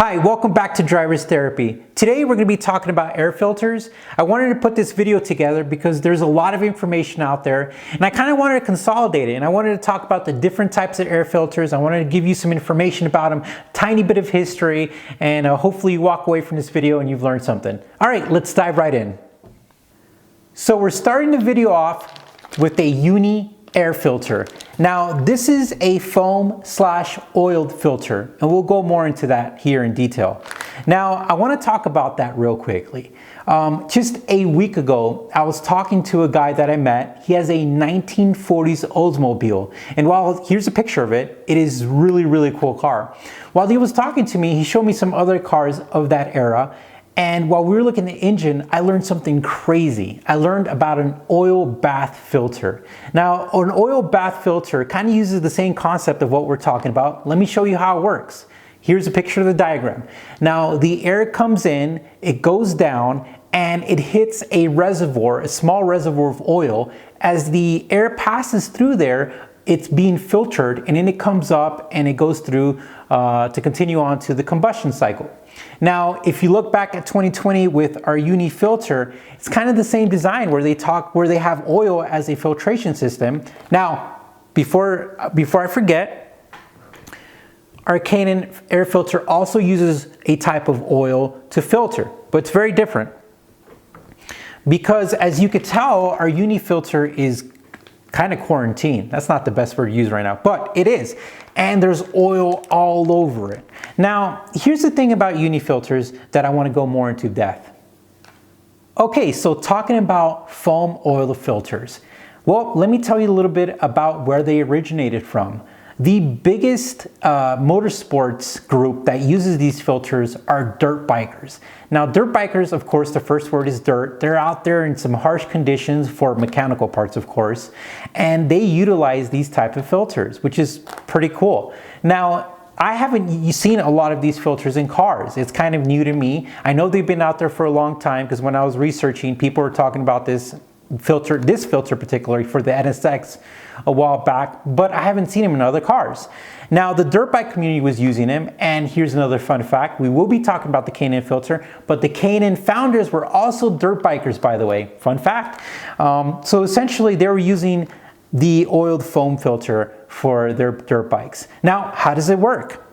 Hi, welcome back to Driver's Therapy. Today we're going to be talking about air filters. I wanted to put this video together because there's a lot of information out there and I kind of wanted to consolidate it, and I wanted to talk about the different types of air filters. I wanted to give you some information about them, tiny bit of history, and hopefully you walk away from this video and you've learned something. All right, let's dive right in. So we're starting the video off with a Uni Air Filter. Now this is a foam/oiled filter, and we'll go more into that here in detail. Now I want to talk about that real quickly. Just a week ago I was talking to a guy that I met. He has a 1940s Oldsmobile, and while here's a picture of it, it is really cool car. While he was talking to me, he showed me some other cars of that era. And while we were looking at the engine, I learned something crazy. I learned about an oil bath filter. Now, an oil bath filter kind of uses the same concept of what we're talking about. Let me show you how it works. Here's a picture of the diagram. Now, the air comes in, it goes down, and it hits a reservoir, a small reservoir of oil. As the air passes through there, it's being filtered, and then it comes up and it goes through to continue on to the combustion cycle. Now, if you look back at 2020 with our Uni Filter, it's kind of the same design where they have oil as a filtration system. Now, before I forget, our Canon air filter also uses a type of oil to filter, but it's very different. Because as you could tell, our Uni Filter is kind of quarantined. That's not the best word to use right now, but it is. And there's oil all over it. Now, here's the thing about Uni filters that I want to go more into depth. Okay, so talking about foam oil filters. Well, let me tell you a little bit about where they originated from. The biggest motorsports group that uses these filters are dirt bikers. Now, dirt bikers, of course, the first word is dirt. They're out there in some harsh conditions for mechanical parts, of course, and they utilize these type of filters, which is pretty cool. Now, I haven't seen a lot of these filters in cars. It's kind of new to me. I know they've been out there for a long time because when I was researching, people were talking about this filter particularly for the NSX a while back, but I haven't seen them in other cars. Now, the dirt bike community was using them, and here's another fun fact. We will be talking about the Canon filter, but the Canon founders were also dirt bikers, by the way. Fun fact. So essentially, they were using the oiled foam filter for their dirt bikes. Now, how does it work?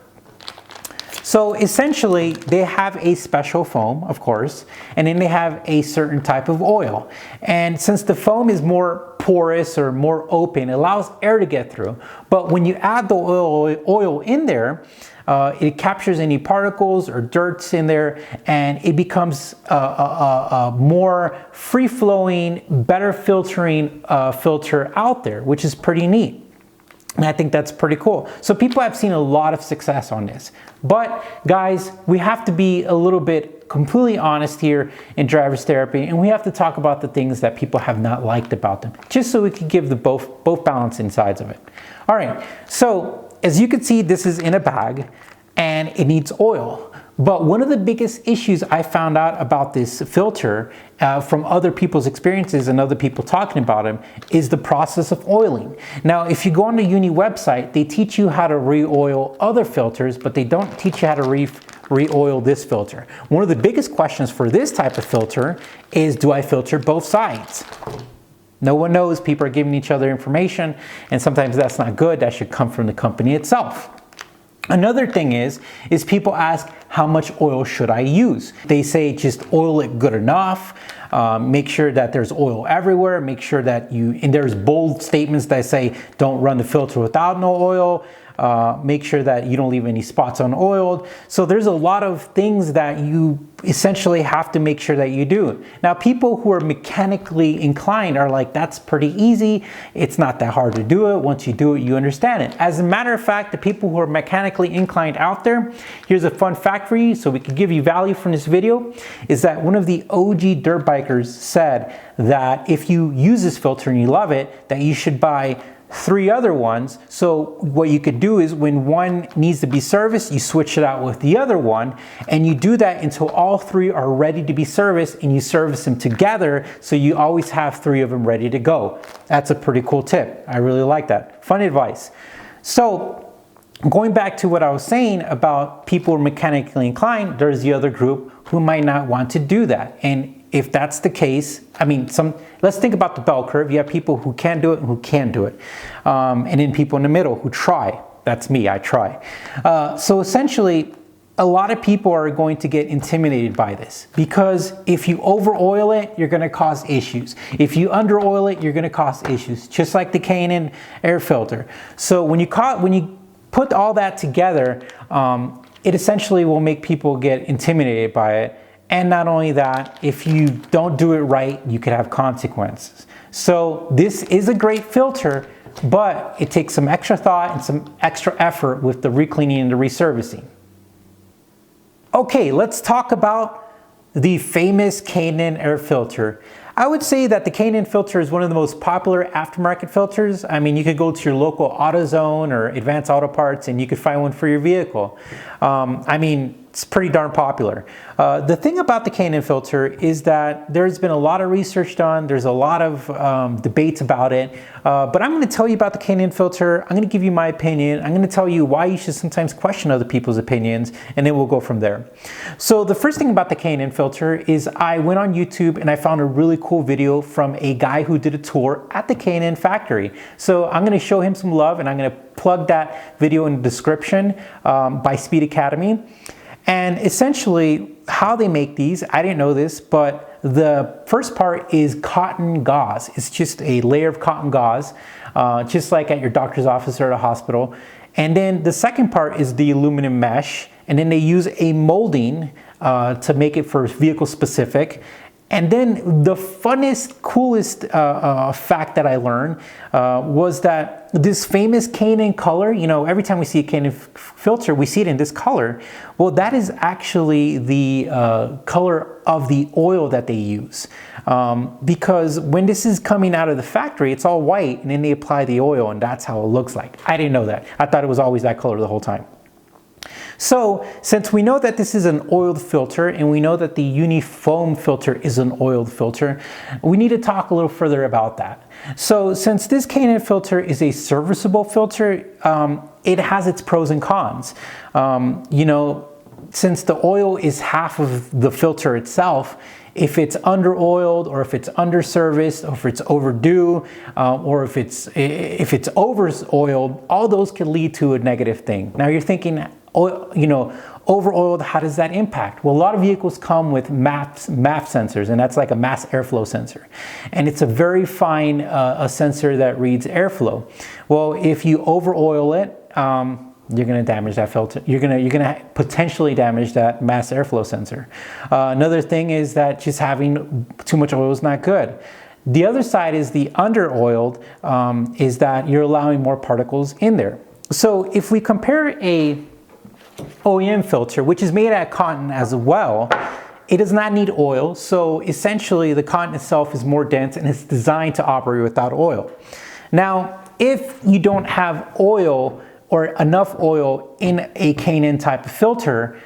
So essentially, they have a special foam, of course, and then they have a certain type of oil. And since the foam is more porous or more open, it allows air to get through. But when you add the oil in there, it captures any particles or dirts in there, and it becomes a more free-flowing, better filtering filter out there, which is pretty neat. And I think that's pretty cool. So people have seen a lot of success on this. But guys, we have to be a little bit completely honest here in driver's therapy, and we have to talk about the things that people have not liked about them, just so we can give the both balancing sides of it. All right, so as you can see, this is in a bag and it needs oil. But one of the biggest issues I found out about this filter from other people's experiences and other people talking about them is the process of oiling. Now, if you go on the Uni website, they teach you how to re-oil other filters, but they don't teach you how to re-oil this filter. One of the biggest questions for this type of filter is, do I filter both sides? No one knows. People are giving each other information, and sometimes that's not good. That should come from the company itself. Another thing is people ask, how much oil should I use? They say just oil it good enough, make sure that there's oil everywhere, make sure that and there's bold statements that say don't run the filter without no oil, make sure that you don't leave any spots unoiled. So there's a lot of things that you essentially have to make sure that you do. Now, people who are mechanically inclined are like, that's pretty easy. It's not that hard to do it. Once you do it, you understand it. As a matter of fact, the people who are mechanically inclined out there, here's a fun fact for you so we can give you value from this video, is that one of the OG dirt bikers said that if you use this filter and you love it, that you should buy 3 other ones. So what you could do is when one needs to be serviced, you switch it out with the other one, and you do that until all 3 are ready to be serviced, and you service them together so you always have 3 of them ready to go. That's a pretty cool tip. I really like that. Fun advice. So going back to what I was saying about people who are mechanically inclined, there's the other group who might not want to do that. And if that's the case, I mean, let's think about the bell curve. You have people who can do it and who can't do it. And then people in the middle who try. That's me, I try. So essentially, a lot of people are going to get intimidated by this, because if you over oil it, you're going to cause issues. If you under oil it, you're going to cause issues, just like the Uni Air Filter. So when you put all that together, it essentially will make people get intimidated by it. And not only that, if you don't do it right, you could have consequences. So this is a great filter, but it takes some extra thought and some extra effort with the recleaning and the reservicing. Okay, let's talk about the famous Uni Air Filter. I would say that the Uni Filter is one of the most popular aftermarket filters. I mean, you could go to your local AutoZone or Advanced Auto Parts and you could find one for your vehicle. I mean, it's pretty darn popular. The thing about the Uni Filter is that there's been a lot of research done. There's a lot of debates about it. But I'm going to tell you about the Uni Filter. I'm going to give you my opinion. I'm going to tell you why you should sometimes question other people's opinions, and then we'll go from there. So the first thing about the Uni Filter is I went on YouTube and I found a really cool video from a guy who did a tour at the Uni factory. So I'm going to show him some love, and I'm going to plug that video in the description by Speed Academy. And essentially how they make these, I didn't know this, but the first part is cotton gauze. It's just a layer of cotton gauze, just like at your doctor's office or at a hospital. And then the second part is the aluminum mesh. And then they use a molding to make it for vehicle specific. And then the funnest, coolest fact that I learned was that this famous Uni color, you know, every time we see a Uni filter, we see it in this color. Well, that is actually the color of the oil that they use. Because when this is coming out of the factory, it's all white, and then they apply the oil, and that's how it looks like. I didn't know that. I thought it was always that color the whole time. So, since we know that this is an oiled filter, and we know that the Uni foam filter is an oiled filter, we need to talk a little further about that. So, since this Uni filter is a serviceable filter, it has its pros and cons. You know, since the oil is half of the filter itself, if it's under oiled, or if it's under serviced, or if it's overdue, or if it's over oiled, all those can lead to a negative thing. Now you're thinking, you know, over oiled, how does that impact? Well, a lot of vehicles come with MAF sensors, and that's like a mass airflow sensor. And it's a very fine a sensor that reads airflow. Well, if you over oil it, you're going to damage that filter. You're going to potentially damage that mass airflow sensor. Another thing is that just having too much oil is not good. The other side is the under oiled, is that you're allowing more particles in there. So if we compare a OEM filter, which is made out of cotton as well, it does not need oil. So essentially the cotton itself is more dense, and it's designed to operate without oil. Now, if you don't have oil or enough oil in a Uni type of filter,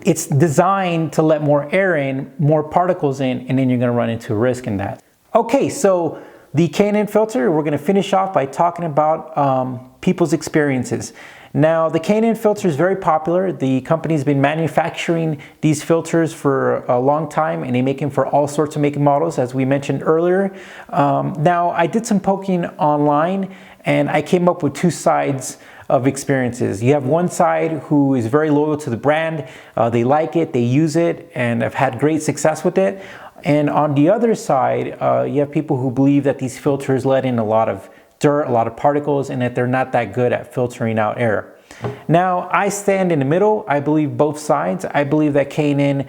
it's designed to let more air in, more particles in, and then you're going to run into a risk in that. Okay, so the Uni filter, we're going to finish off by talking about people's experiences. Now, the Uni filter is very popular. The company's been manufacturing these filters for a long time, and they make them for all sorts of make and models, as we mentioned earlier. Now, I did some poking online, and I came up with two sides of experiences. You have one side who is very loyal to the brand. They like it, they use it, and have had great success with it. And on the other side, you have people who believe that these filters let in a lot of dirt, a lot of particles, and that they're not that good at filtering out air. Now, I stand in the middle. I believe both sides. I believe that Uni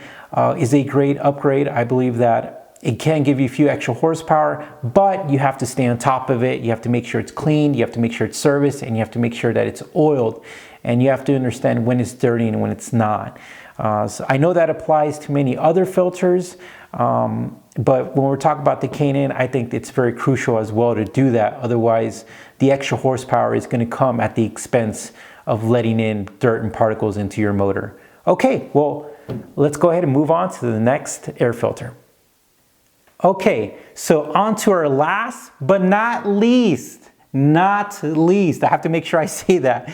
is a great upgrade. I believe that it can give you a few extra horsepower, but you have to stay on top of it. You have to make sure it's cleaned, you have to make sure it's serviced, and you have to make sure that it's oiled. And you have to understand when it's dirty and when it's not. So I know that applies to many other filters, but when we're talking about the Uni, I think it's very crucial as well to do that. Otherwise, the extra horsepower is going to come at the expense of letting in dirt and particles into your motor. Okay, well, let's go ahead and move on to the next air filter. Okay, so on to our last but not least not least, I have to make sure I say that,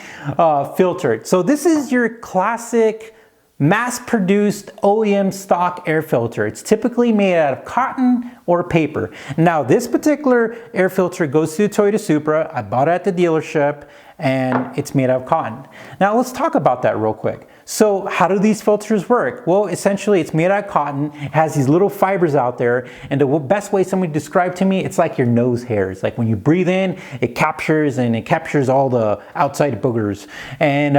filtered. So this is your classic mass-produced OEM stock air filter. It's typically made out of cotton or paper. Now this particular air filter goes to the Toyota Supra. I bought it at the dealership and it's made out of cotton. Now let's talk about that real quick. So how do these filters work? Well, essentially it's made out of cotton, it has these little fibers out there, and the best way somebody described to me, it's like your nose hairs. Like when you breathe in, it captures all the outside boogers, and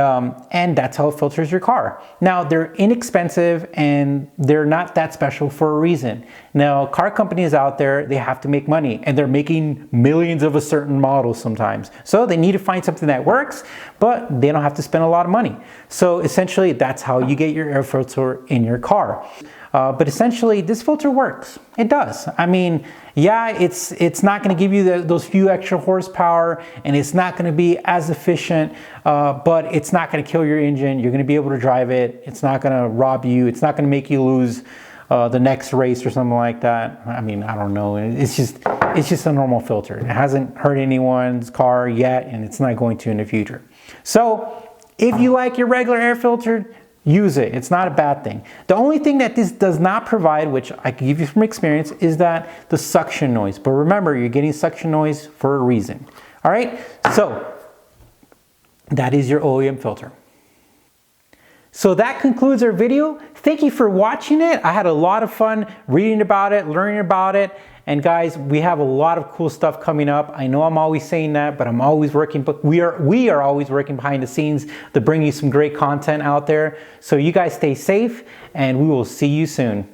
that's how it filters your car. Now they're inexpensive and they're not that special for a reason. Now car companies out there, they have to make money, and they're making millions of a certain model sometimes. So they need to find something that works, but they don't have to spend a lot of money. So essentially that's how you get your air filter in your car. But essentially this filter works. It does. I mean, yeah, it's not going to give you those few extra horsepower, and it's not going to be as efficient, but it's not going to kill your engine. You're going to be able to drive it. It's not going to rob you. It's not going to make you lose the next race or something like that. I mean, I don't know. It's just a normal filter. It hasn't hurt anyone's car yet, and it's not going to in the future. So if you like your regular air filter, use it. It's not a bad thing. The only thing that this does not provide, which I can give you from experience, is that the suction noise. But remember, you're getting suction noise for a reason. All right, so that is your OEM filter. So that concludes our video. Thank you for watching it. I had a lot of fun reading about it, learning about it. And guys, we have a lot of cool stuff coming up. I know I'm always saying that, but I'm always working, but we are always working behind the scenes to bring you some great content out there. So you guys stay safe, and we will see you soon.